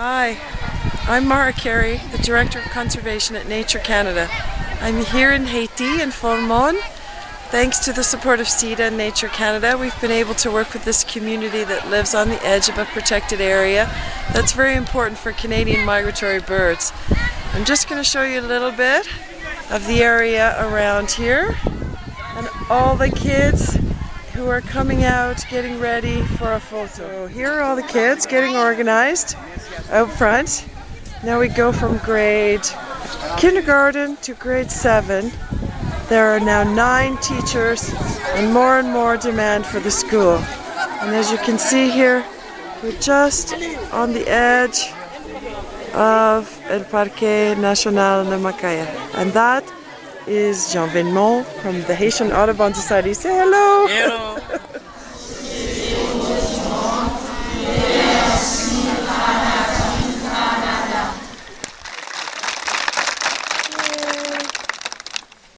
Hi, I'm Mara Carey, the Director of Conservation at Nature Canada. I'm here in Haiti, in Fulmon. Thanks to the support of CEDA and Nature Canada, we've been able to work with this community that lives on the edge of a protected area that's very important for Canadian migratory birds. I'm just going to show you a little bit of the area around here and all the kids who are coming out getting ready for a photo. So here are all the kids getting organized out front. Now we go from grade kindergarten to grade 7. There are now 9 teachers and more demand for the school. And as you can see here, we're just on the edge of El Parque Nacional de Macaya. And that is Jean Venmont from the Haitian Audubon Society. Say hello! Hello!